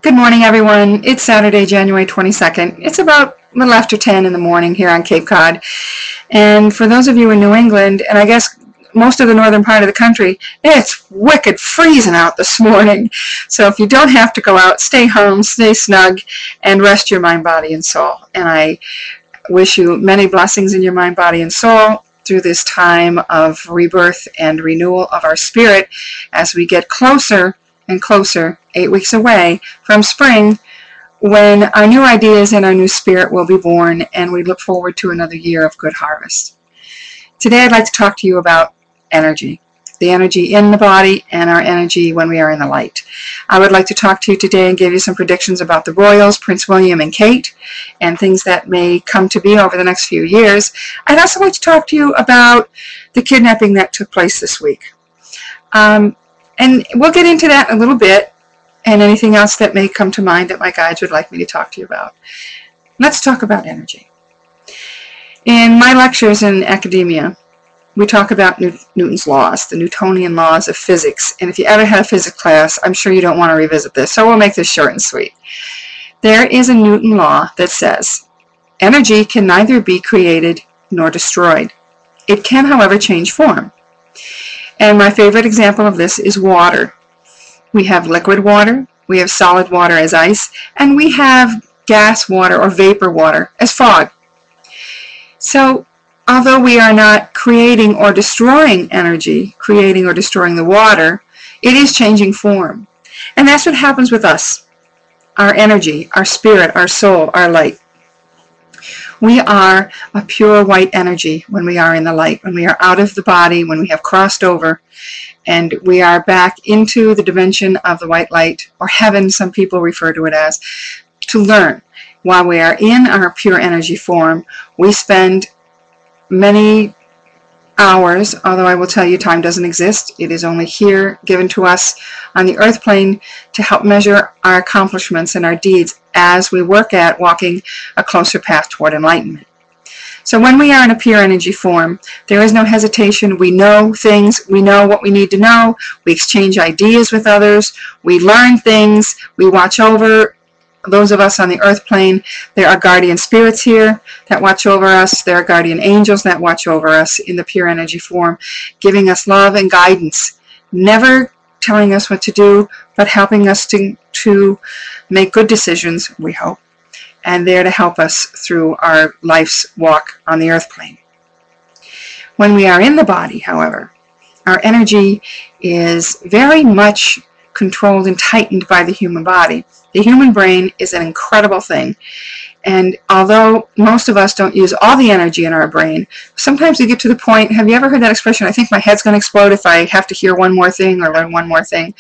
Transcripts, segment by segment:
Good morning, everyone. It's Saturday, January 22nd. It's about a little after 10 in the morning here on Cape Cod. And for those of you in New England, and I guess most of the northern part of the country, it's wicked freezing out this morning. So if you don't have to go out, stay home, stay snug, and rest your mind, body, and soul. And I wish you many blessings in your mind, body, and soul through this time of rebirth and renewal of our spirit as we get closer and closer, 8 weeks away from spring, when our new ideas and our new spirit will be born, and we look forward to another year of good harvest. Today I'd like to talk to you about energy, the energy in the body and our energy when we are in the light. I would like to talk to you today and give you some predictions about the Royals, Prince William and Kate, and things that may come to be over the next few years. I'd also like to talk to you about the kidnapping that took place this week. And we'll get into that in a little bit, and anything else that may come to mind that my guides would like me to talk to you about. Let's talk about energy. In my lectures in academia, we talk about Newton's laws, the Newtonian laws of physics. And if you ever had a physics class, I'm sure you don't want to revisit this, so we'll make this short and sweet. There is a Newton law that says, energy can neither be created nor destroyed. It can, however, change form. And my favorite example of this is water. We have liquid water, we have solid water as ice, and we have gas water or vapor water as fog. So, although we are not creating or destroying energy, creating or destroying the water, it is changing form. And that's what happens with us, our energy, our spirit, our soul, our light. We are a pure white energy when we are in the light, when we are out of the body, when we have crossed over, and we are back into the dimension of the white light, or heaven, some people refer to it as, to learn. While we are in our pure energy form, we spend many hours, although I will tell you time doesn't exist. It is only here given to us on the earth plane to help measure our accomplishments and our deeds as we work at walking a closer path toward enlightenment. So when we are in a pure energy form, there is no hesitation. We know things. We know what we need to know. We exchange ideas with others. We learn things. We watch over those of us on the earth plane. There are guardian spirits here that watch over us. There are guardian angels that watch over us in the pure energy form, giving us love and guidance, never telling us what to do, but helping us to make good decisions, we hope, and there to help us through our life's walk on the earth plane. When we are in the body, however, our energy is very much controlled and tightened by the human body. The human brain is an incredible thing. And although most of us don't use all the energy in our brain, sometimes we get to the point, have you ever heard that expression, I think my head's going to explode if I have to hear one more thing or learn one more thing?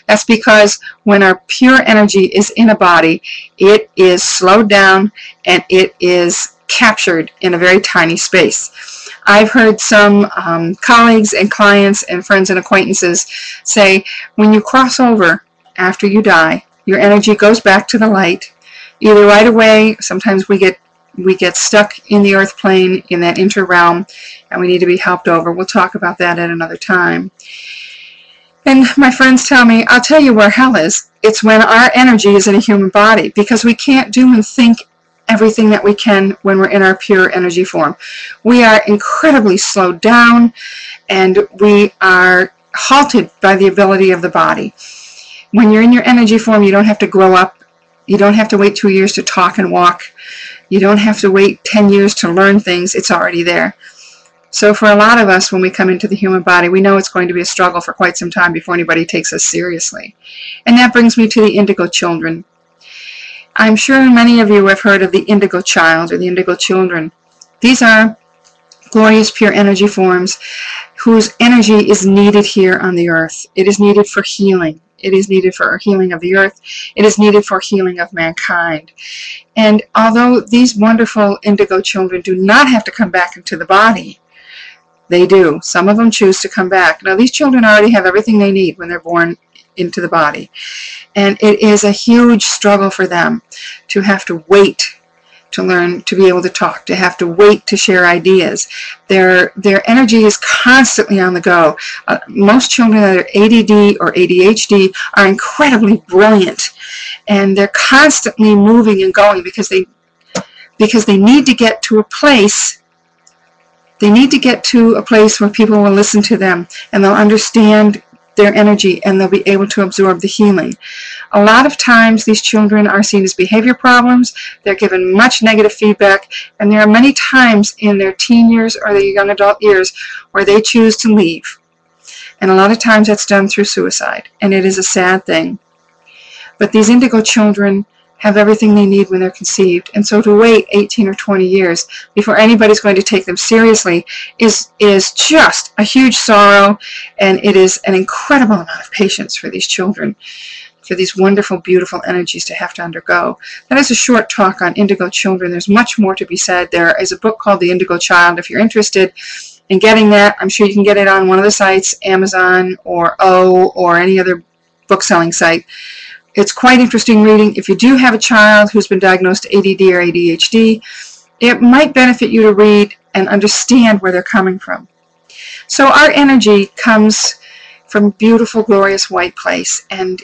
That's because when our pure energy is in a body, it is slowed down and it is captured in a very tiny space. I've heard some colleagues and clients and friends and acquaintances say, when you cross over after you die, your energy goes back to the light, either right away. Sometimes we get stuck in the earth plane in that inter-realm, and we need to be helped over. We'll talk about that at another time. And my friends tell me, I'll tell you where hell is. It's when our energy is in a human body, because we can't do and think everything that we can when we're in our pure energy form. We are incredibly slowed down, and we are halted by the ability of the body. When you're in your energy form, you don't have to grow up. You don't have to wait 2 years to talk and walk. You don't have to wait 10 years to learn things. It's already there. So for a lot of us, when we come into the human body, we know it's going to be a struggle for quite some time before anybody takes us seriously. And that brings me to the indigo children. I'm sure many of you have heard of the indigo child or the indigo children. These are glorious pure energy forms whose energy is needed here on the earth. It is needed for healing. It is needed for healing of the earth. It is needed for healing of mankind. And although these wonderful indigo children do not have to come back into the body, they do. Some of them choose to come back. Now, these children already have everything they need when they're born into the body. And it is a huge struggle for them to have to wait to learn to be able to talk, to have to wait to share ideas. Their energy is constantly on the go. Most children that are ADD or ADHD are incredibly brilliant, and they're constantly moving and going because they need to get to a place. They need to get to a place where people will listen to them and they'll understand their energy and they'll be able to absorb the healing. A lot of times these children are seen as behavior problems. They're given much negative feedback, and there are many times in their teen years or their young adult years where they choose to leave. And a lot of times that's done through suicide, and it is a sad thing. But these indigo children have everything they need when they're conceived, and so to wait 18 or 20 years before anybody's going to take them seriously is just a huge sorrow, and it is an incredible amount of patience for these children, for these wonderful, beautiful energies to have to undergo. That is a short talk on indigo children. There's much more to be said. There is a book called The Indigo Child. If you're interested in getting that, I'm sure you can get it on one of the sites, Amazon or or any other book-selling site. It's quite interesting reading. If you do have a child who's been diagnosed ADD or ADHD, it might benefit you to read and understand where they're coming from. So our energy comes from a beautiful, glorious white place, and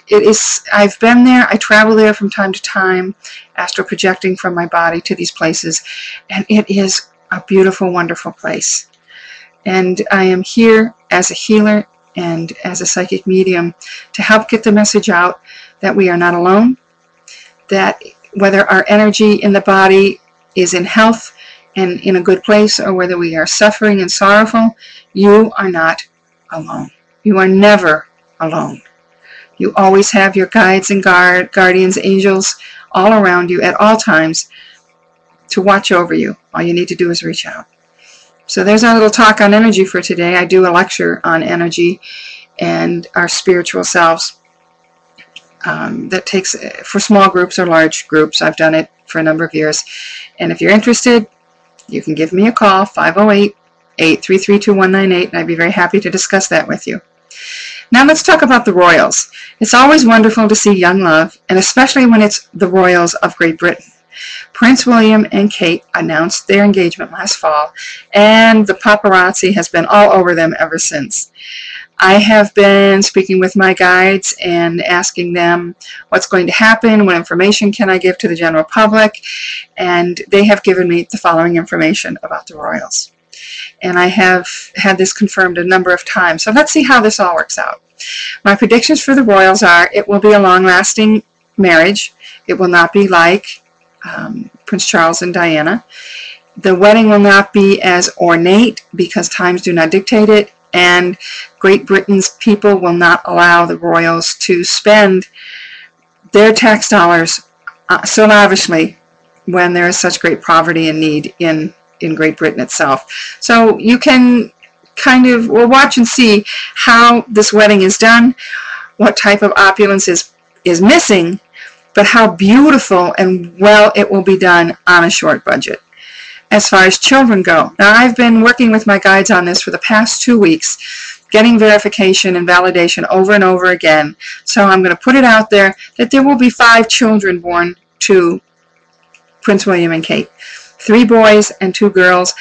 I've been there. I travel there from time to time, astral projecting from my body to these places, and it is a beautiful, wonderful place. And I am here as a healer and as a psychic medium to help get the message out that we are not alone, that whether our energy in the body is in health and in a good place, or whether we are suffering and sorrowful, you are not alone. You are never alone. You always have your guides and guardians, angels all around you at all times to watch over you. All you need to do is reach out. So there's our little talk on energy for today. I do a lecture on energy and our spiritual selves. That takes for small groups or large groups. I've done it for a number of years. And if you're interested, you can give me a call, 508-833-2198, and I'd be very happy to discuss that with you. Now let's talk about the royals. It's always wonderful to see young love, and especially when it's the royals of Great Britain. Prince William and Kate announced their engagement last fall, and the paparazzi has been all over them ever since. I have been speaking with my guides and asking them what's going to happen, what information can I give to the general public, and they have given me the following information about the royals. And I have had this confirmed a number of times, so let's see how this all works out. My predictions for the royals are it will be a long-lasting marriage. It will not be like Prince Charles and Diana. The wedding will not be as ornate because times do not dictate it, and Great Britain's people will not allow the royals to spend their tax dollars so lavishly when there is such great poverty and need in Great Britain itself. So you can we'll watch and see how this wedding is done, what type of opulence is missing, but how beautiful and well it will be done on a short budget. As far as children go, now I've been working with my guides on this for the past 2 weeks, getting verification and validation over and over again. So I'm going to put it out there that there will be 5 children born to Prince William and Kate, 3 boys and 2 girls.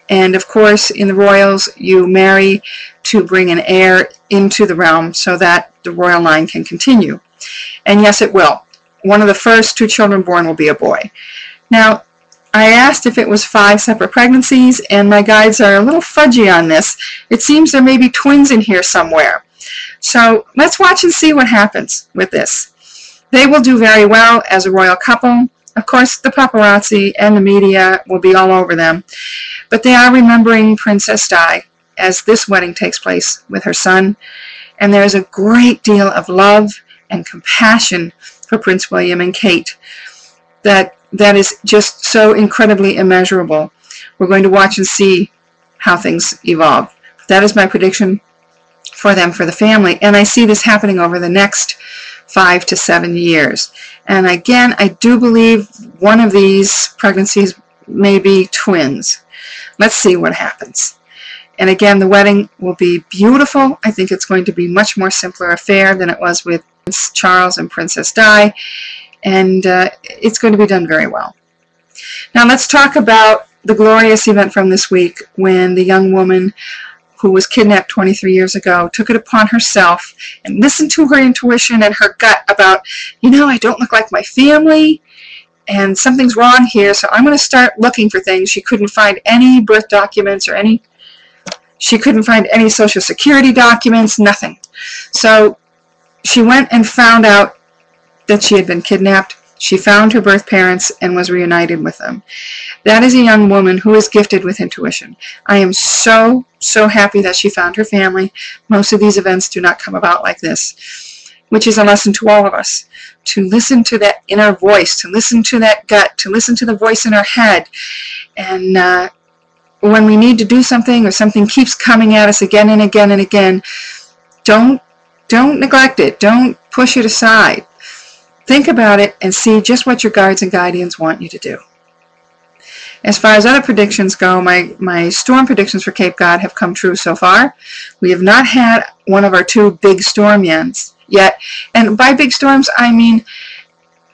And of course, in the royals, you marry to bring an heir into the realm so that the royal line can continue. And yes, it will. One of the first 2 children born will be a boy. Now, I asked if it was 5 separate pregnancies, and my guides are a little fudgy on this. It seems there may be twins in here somewhere. So let's watch and see what happens with this. They will do very well as a royal couple. Of course, the paparazzi and the media will be all over them, but they are remembering Princess Di as this wedding takes place with her son, and there is a great deal of love and compassion for Prince William and Kate that is just so incredibly immeasurable. We're going to watch and see how things evolve. That is my prediction for them, for the family, and I see this happening over the next 5 to 7 years. And again, I do believe one of these pregnancies may be twins. Let's see what happens. And again, the wedding will be beautiful. I think it's going to be much more simpler affair than it was with Prince Charles and Princess Di, and it's going to be done very well. Now let's talk about the glorious event from this week when the young woman who was kidnapped 23 years ago took it upon herself and listened to her intuition and her gut about, I don't look like my family and something's wrong here, so I'm going to start looking for things. She couldn't find any birth documents or she couldn't find any Social Security documents, nothing. So she went and found out that she had been kidnapped. She found her birth parents and was reunited with them. That is a young woman who is gifted with intuition. I am so, so happy that she found her family. Most of these events do not come about like this, which is a lesson to all of us, to listen to that inner voice, to listen to that gut, to listen to the voice in our head. And when we need to do something or something keeps coming at us again and again and again, don't neglect it. Don't push it aside. Think about it and see just what your guides and guardians want you to do. As far as other predictions go, my storm predictions for Cape Cod have come true so far. We have not had one of our 2 big storm yet. And by big storms, I mean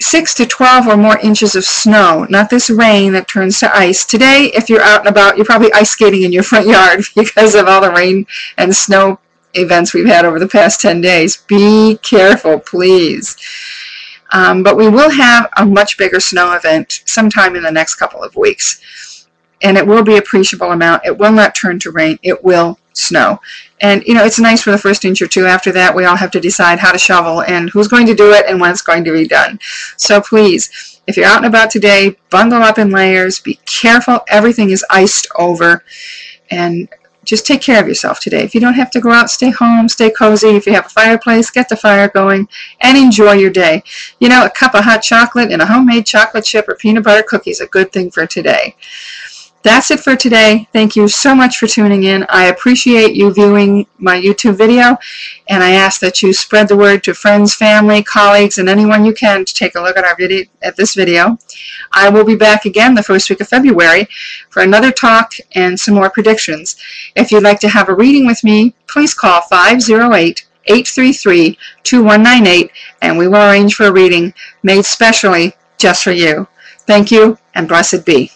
6 to 12 or more inches of snow, not this rain that turns to ice. Today, if you're out and about, you're probably ice skating in your front yard because of all the rain and snow events we've had over the past 10 days. Be careful, please. But we will have a much bigger snow event sometime in the next couple of weeks. And it will be an appreciable amount. It will not turn to rain. It will snow. And, it's nice for the first inch or 2. After that, we all have to decide how to shovel and who's going to do it and when it's going to be done. So please, if you're out and about today, bundle up in layers. Be careful. Everything is iced over. And just take care of yourself today. If you don't have to go out, stay home, stay cozy. If you have a fireplace, get the fire going and enjoy your day. A cup of hot chocolate and a homemade chocolate chip or peanut butter cookie is a good thing for today. That's it for today. Thank you so much for tuning in. I appreciate you viewing my YouTube video, and I ask that you spread the word to friends, family, colleagues, and anyone you can to take a look at this video. I will be back again the first week of February for another talk and some more predictions. If you'd like to have a reading with me, please call 508-833-2198, and we will arrange for a reading made specially just for you. Thank you, and blessed be.